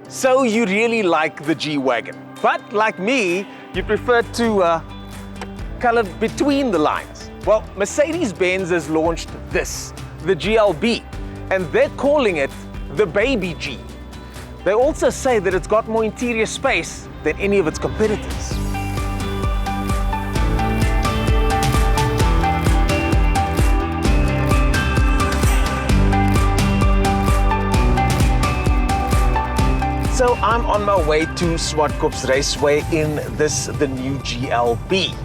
So you really like the G-Wagon, but like me, you prefer to color between the lines. Well, Mercedes Benz has launched this, the GLB, and they're calling it the Baby G. They also say that it's got more interior space than any of its competitors. So I'm on my way to Swartkops Raceway in the new GLB.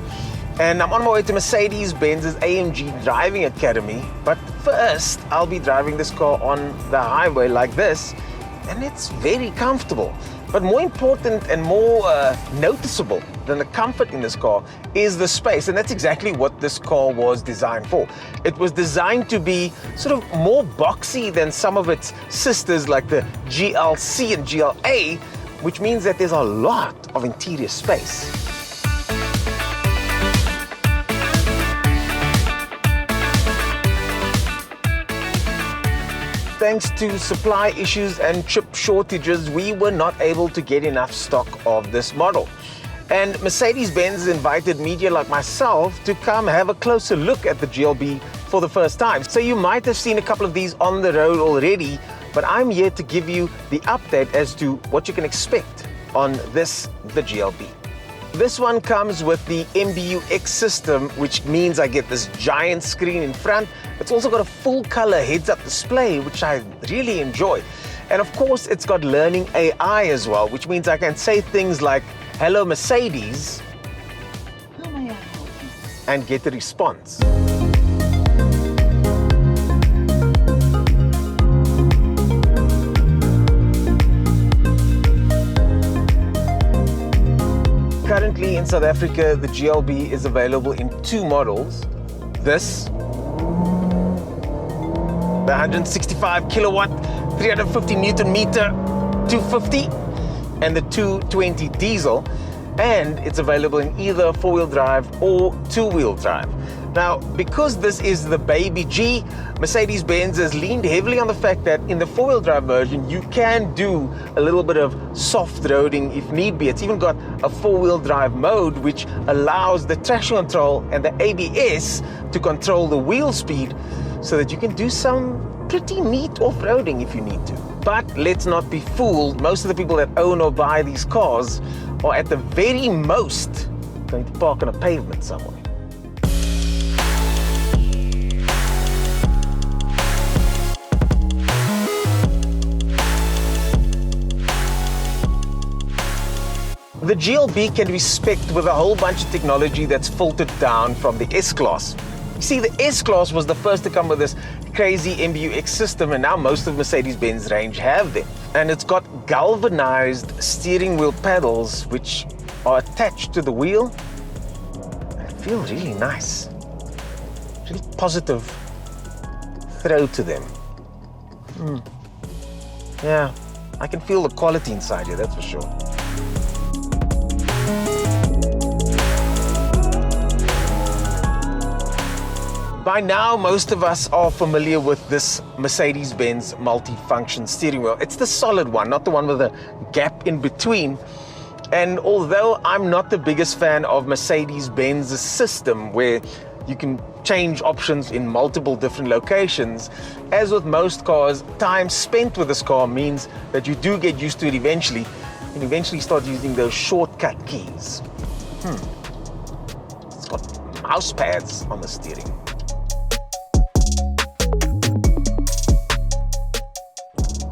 And I'm on my way to Mercedes Benz's AMG Driving Academy. But first, I'll be driving this car on the highway like this, and it's very comfortable. But more important and more noticeable than the comfort in this car is the space, and that's exactly what this car was designed for. It was designed to be sort of more boxy than some of its sisters like the GLC and GLA, which means that there's a lot of interior space. Thanks to supply issues and chip shortages, we were not able to get enough stock of this model. And Mercedes-Benz invited media like myself to come have a closer look at the GLB for the first time. So you might have seen a couple of these on the road already, but I'm here to give you the update as to what you can expect on the GLB. This one comes with the MBUX system, which means I get this giant screen in front. It's also got a full color heads-up display, which I really enjoy. And of course, it's got learning AI as well, which means I can say things like, "Hello, Mercedes," How may I help you? and get a response. Currently in South Africa, the GLB is available in two models. This, the 165 kilowatt, 350 Newton meter, 250, and the 220 diesel. And it's available in either four-wheel drive or two-wheel drive. Now, because this is the Baby G, Mercedes-Benz has leaned heavily on the fact that in the four-wheel drive version, you can do a little bit of soft roading if need be. It's even got a four-wheel drive mode, which allows the traction control and the ABS to control the wheel speed so that you can do some pretty neat off-roading if you need to. But let's not be fooled. Most of the people that own or buy these cars are at the very most going to park on a pavement somewhere. The GLB can be specced with a whole bunch of technology that's filtered down from the S-Class. You see, the S-Class was the first to come with this crazy MBUX system, and now most of Mercedes-Benz range have them. And it's got galvanized steering wheel pedals which are attached to the wheel and feel really nice. Really positive throw to them. Yeah, I can feel the quality inside here, that's for sure. By now, most of us are familiar with this Mercedes-Benz multi-function steering wheel. It's the solid one, not the one with a gap in between. And although I'm not the biggest fan of Mercedes-Benz's system, where you can change options in multiple different locations, as with most cars, time spent with this car means that you do get used to it eventually, and eventually start using those shortcut keys. It's got mouse pads on the steering.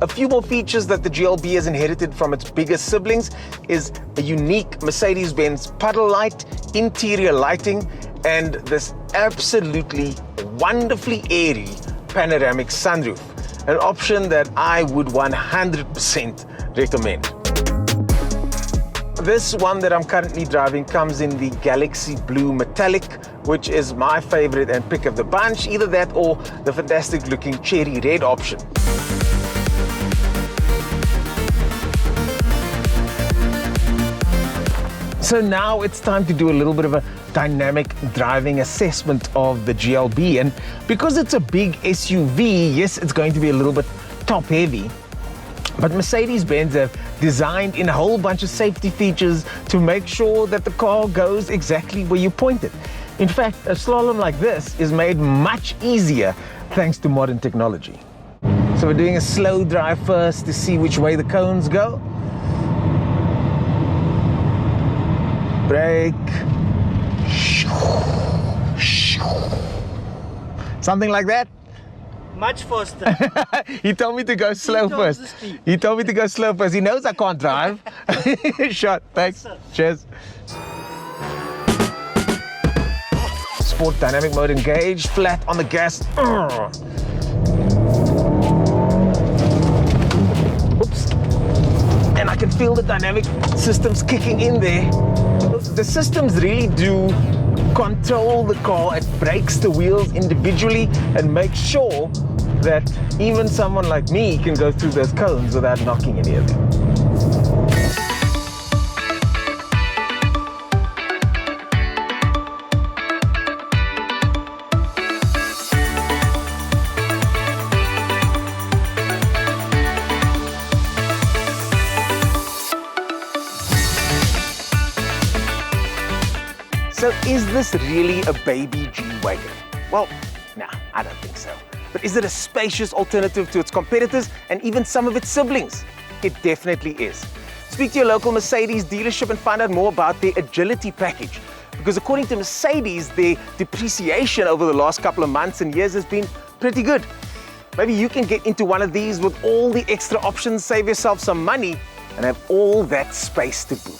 A few more features that the GLB has inherited from its biggest siblings is a unique Mercedes-Benz puddle light, interior lighting, and this absolutely wonderfully airy panoramic sunroof, an option that I would 100% recommend. This one that I'm currently driving comes in the Galaxy Blue Metallic, which is my favorite and pick of the bunch, either that or the fantastic looking cherry red option. So now it's time to do a little bit of a dynamic driving assessment of the GLB. And because it's a big SUV, yes, it's going to be a little bit top heavy, But Mercedes Benz have designed in a whole bunch of safety features to make sure that the car goes exactly where you point it. In fact, a slalom like this is made much easier thanks to modern technology. So we're doing a slow drive first to see which way the cones go. Brake. Something like that? Much faster. He told me to go slow first. He told me to go slow first. He knows I can't drive. Shot. Thanks. Cheers. Sport dynamic mode engaged. Flat on the gas. Oops. And I can feel the dynamic systems kicking in there. The systems really do control the car. It brakes the wheels individually and makes sure that even someone like me can go through those cones without knocking any of them. So is this really a baby G-Wagon? Well, no, I don't think so. But is it a spacious alternative to its competitors and even some of its siblings? It definitely is. Speak to your local Mercedes dealership and find out more about their agility package. Because according to Mercedes, their depreciation over the last couple of months and years has been pretty good. Maybe you can get into one of these with all the extra options, save yourself some money, and have all that space to boot.